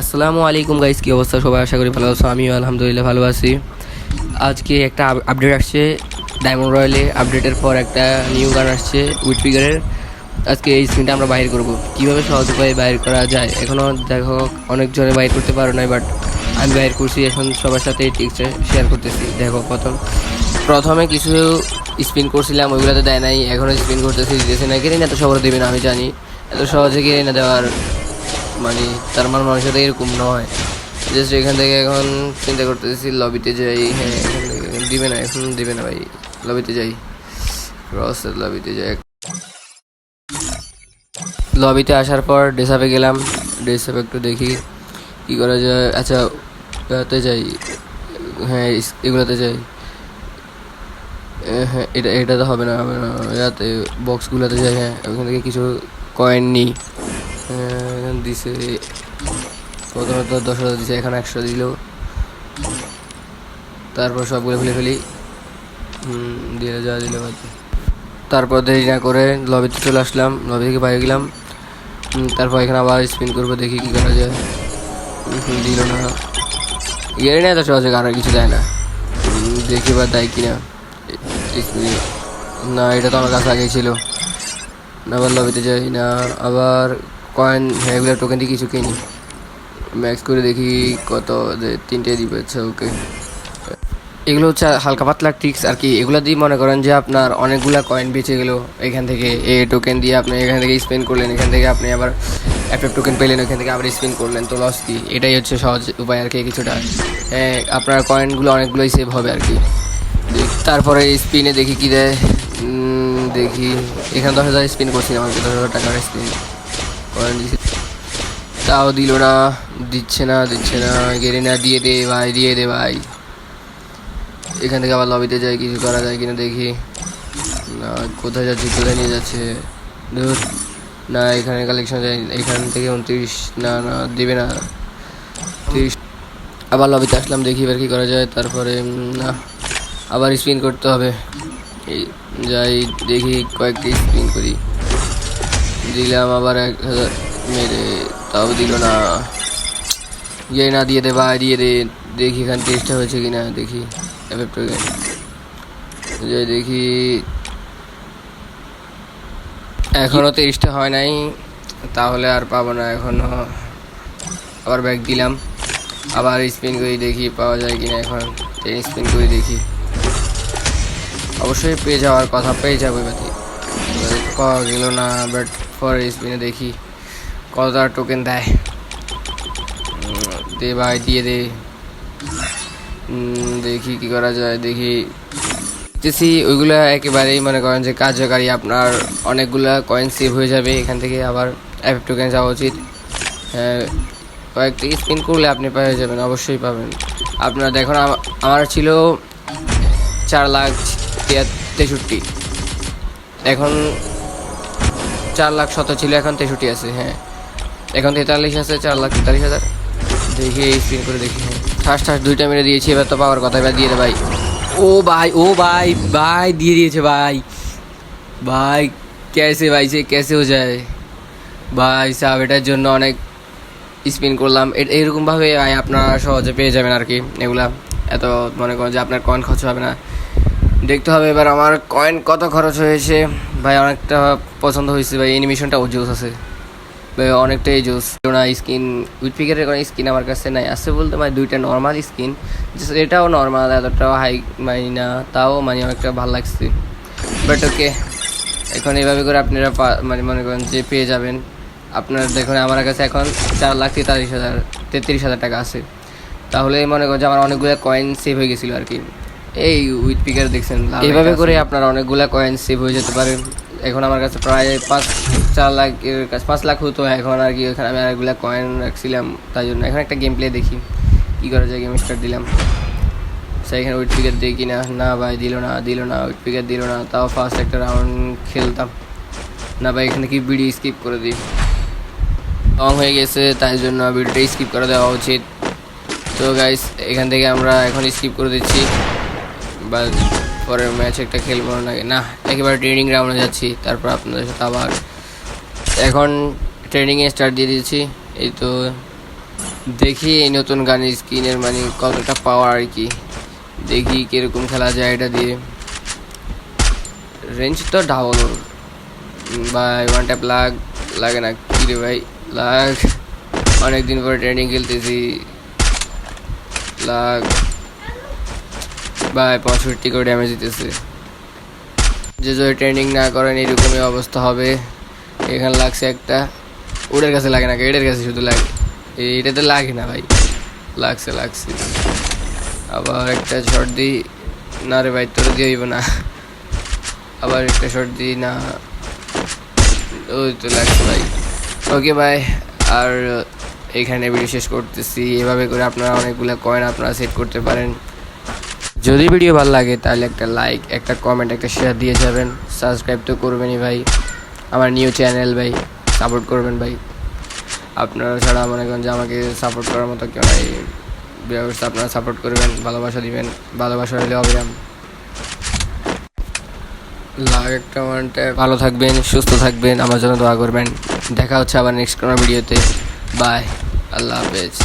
আসসালামু আলাইকুম গাইস, কি অবস্থা সবাই? আশা করি ভালো আছো। আমিও আলহামদুলিল্লাহ ভালো আছি। আজকে একটা আপডেট আসছে ডায়মন্ড রয়্যালে। আপডেটের পর একটা নিউ গান আসছে উইথ ফিগারের। আজকে এই স্ক্রিনটা আমরা বাইর করব, কীভাবে সহজ উপায়ে বাইর করা যায়। এখনও দেখো অনেকজনে বাইর করতে পারো নাই, বাট আমি বাইর করছি। এখন সবার সাথে এই টিক্সটা শেয়ার করতেছি। দেখো, প্রথমে কিছু স্পিন করছিলাম, ওইগুলোতে দেয় নাই। এখনও স্পিন করতেছি, দিতেছে না। কেন এত সবার দেবে না আমি জানি, এত সহজে কেড়ে না দেওয়ার মানে তার মানুষের সাথে এরকম নয়। জাস্ট এখান থেকে এখন চিন্তা করতেছি লবিতে যাই। হ্যাঁ, এখান থেকে দিবে না, এখন দিবে না ভাই। লবিতে যাই, ক্রসের লবিতে যাই। লবিতে আসার পর ডেসাপে গেলাম। ডেসাপে একটু দেখি কী করা যায়। আচ্ছা, এতে যাই। হ্যাঁ, এগুলোতে যাই। হ্যাঁ, এটাতে হবে না, হবে না। এতে বক্সগুলোতে যাই। হ্যাঁ, ওখান থেকে কিছু কয়েন নিই। এখানে দিছে প্রথমে তো 10,000 দিছে, এখন 100 দিল। তারপর সবগুলো ফেলে ফেলি। দিয়ে যা দিল হয়তো। তারপর দেরি না করে লবিতে চলে আসলাম, লবি থেকে বাইরে গেলাম। তারপর এখানে আবার স্পিন করবো, দেখি কী করা যায়। দিল না, গেড়ে নেয় তো সহজে, আর কিছু দেয় না। দেখি বা দেয় কিনা। না, এটা তো আমার কাছে আগেই ছিল। আবার লবিতে যাই না, আবার কয়েন। হ্যাঁ, এগুলো টোকেন দিয়ে কিছু কিনি। ম্যাক্স করে দেখি কত, 3টে দিবে। আচ্ছা, ওকে। এগুলো হচ্ছে হালকা পাতলা ট্রিক্স আর কি। এগুলো দিয়ে মনে করেন যে আপনার অনেকগুলো কয়েন বেঁচে গেলো। এখান থেকে এই টোকেন দিয়ে আপনি এখান থেকে স্পেন্ড করলেন, এখান থেকে আপনি আবার এফএফ টোকেন পেলেন, এখান থেকে আবার স্পেন্ড করলেন, তো লস কি? এটাই হচ্ছে সহজ উপায় আর কি কিছুটা। আপনার কয়েনগুলো অনেকগুলোই সেভ হবে আর কি। তারপরে স্পিনে দেখি কী দেয়। দেখি এখানে 10,000 স্পিন করছি, আমাকে 10,000 টাকার স্পিন কয়েন দিচ্ছে, তাও দিল না। দিচ্ছে না, দিচ্ছে না। গেড়ে না, দিয়ে দে ভাই, দিয়ে দে ভাই। এখান থেকে আবার লবিতে যাই, কিছু করা যায় কিনা দেখি। না, কোথায় যাচ্ছি, কোথায় নিয়ে যাচ্ছে? ধুর, না, এখানে কালেকশন যাই। এখান থেকে 29। না না, দিবে না। 30। আবার লবিতে আসলাম, দেখি এবার কী করা যায়। তারপরে না, আবার স্পিন করতে হবে। এই যাই, দেখি কয়েকটি স্পিন করি। দিলাম আবার 1,000 মেরে, তাও দিল না। ইয়ে না, দিয়ে দে ভাই, দিয়ে দে। দেখি এখানে 30টা হয়েছে কিনা দেখি। যাই দেখি, এখনও 30টা হয় নাই, তাহলে আর পাবো না এখনও। আবার ব্যাক দিলাম, আবার স্পিন করি, দেখি পাওয়া যায় কিনা। এখন 10 স্পিন করি, দেখি। অবশ্যই পেয়ে যাওয়ার কথা, পেয়ে যাবে বাতি। পাওয়া গেল না, বাট পরের স্পিনে দেখি কত টোকেন দেয়। দে ভাই, দিয়ে দে। দেখি কি করা যায়, দেখি। দেখতেছি ওইগুলো একেবারেই মনে করেন যে কার্যকারী। আপনার অনেকগুলা কয়েন সেভ হয়ে যাবে এখান থেকে। আবার এফএফ টোকেন যাওয়া উচিত। হ্যাঁ, কয়েকটি স্পিন করলে আপনি পেয়ে যাবেন, অবশ্যই পাবেন। আপনার দেখুন, আমার ছিল 4,63,000। এখন 4,00,000 ছিল, এখন 63 আছে। হ্যাঁ, এখন 43 আছে, 4,43,000। দেখি স্পিন করে দেখি। হ্যাঁ, ফার্স্ট 2টা মেরে দিয়েছি, এবার তো পাওয়ার কথা। এবার দিয়ে দে ভাই। ও ভাই, ও ভাই, ভাই দিয়ে দিয়েছে ভাই। ভাই कैसे भाई से कैसे हो जाए ভাই সাহেব, এটার জন্য অনেক স্পিন করলাম। এরকমভাবে আপনারা সহজে পেয়ে যাবেন আর কি এগুলা। এত মনে করেন যে আপনার কয়েন খরচ হবে না। দেখতে হবে এবার আমার কয়েন কত খরচ হয়েছে। ভাই অনেকটা পছন্দ হয়েছে ভাই, অ্যানিমেশনটাও জোস আছে ভাই, অনেকটাই জোস। না, স্কিন উইথ ফিগারের কোনো স্কিন আমার কাছে নাই। আছে বলতে মানে 2টা নর্মাল স্কিন, এটাও নর্মাল, এতটাও হাই মানে না, তাও মানে অনেকটা ভালো লাগছে। বাট ওকে, এখন এইভাবে করে আপনারা মানে মনে করেন যে পেয়ে যাবেন। আপনার দেখুন, আমার কাছে এখন 4,43,000 টাকা আছে। তাহলে মনে করেন যে আমার অনেকগুলো কয়েন সেভ হয়ে গেছিলো আর কি। এই উইথ পিকার দেখছেন, এইভাবে করে আপনার অনেকগুলো কয়েন সেভ হয়ে যেতে পারে। এখন আমার কাছে প্রায় 4,00,000-এর কাছে 5,00,000 হতো এখন আর কি। এখানে আমি অনেকগুলো কয়েন রাখছিলাম, তাই জন্য এখন একটা গেম প্লে দেখি কী করা যায়। গেম স্টার্ট দিলাম। এখানে উইথ পিকার দিই কিনা। না ভাই, দিল না, দিল না, উইথ পিকার দিল না। তাও ফার্স্ট একটা রাউন্ড খেলতাম না ভাই। এখানে কি ভিডিও স্কিপ করে দিই, লং হয়ে গেছে, তাই জন্য ভিডিওটা স্কিপ করে দেওয়া উচিত। তো গাইস, এখান থেকে আমরা এখন স্কিপ করে দিচ্ছি, বা পরের ম্যাচ একটা খেলবো নাকি না, একেবারে ট্রেনিং রাউন্ডে যাচ্ছি। তারপর আপনাদের সাথে আবার এখন ট্রেনিংয়ে স্টার্ট দিয়ে দিয়েছি। এই তো দেখি এই নতুন গানের স্কিনের মানে কতটা পাওয়ার আর কি, দেখি কিরকম খেলা যায় এটা দিয়ে। রেঞ্জ তো ডাবল ভাই, ওয়ান ট্যাপ লাগে না কি রে ভাই, লাগ অনেকদিন পরে ট্রেনিং খেলতেছি, লাগ ভাই 65 করে ড্যামেজ দিতেছে। যে যদি ট্রেনিং না করেন এরকমই অবস্থা হবে। এখানে লাগছে একটা, ওদের কাছে লাগে না, এটার কাছে শুধু লাগে, এটাতে লাগে না ভাই, লাগছে। আবার একটা শর্ট দিই, না রে ভাই তোর দিয়ে হইব না, আবার একটা শর্ট দিই না, ওই তো লাগছে ভাই। ওকে ভাই, আর এখানে ভিডিও শেষ করতেছি। এভাবে করে আপনারা অনেকগুলো কয়েন আপনারা সেট করতে পারেন। যদি ভিডিও ভালো লাগে তাহলে একটা লাইক, একটা কমেন্ট, একটা শেয়ার দিয়ে যাবেন। সাবস্ক্রাইব তো করবেনই ভাই, আমার নিউ চ্যানেল ভাই, সাপোর্ট করবেন ভাই। আপনারা ছাড়া মনে করেন যে আমাকে সাপোর্ট করার মতো কেউ নাই, ব্যবস্থা আপনারা সাপোর্ট করবেন, ভালোবাসা দিবেন, ভালোবাসা হলে অবিরাম। লাখ একটা ওয়ানটা, ভালো থাকবেন, সুস্থ থাকবেন, আমার জন্য দোয়া করবেন। দেখা হচ্ছে আবার নেক্সট কোনো ভিডিওতে। বাই, আল্লাহ হাফেজ।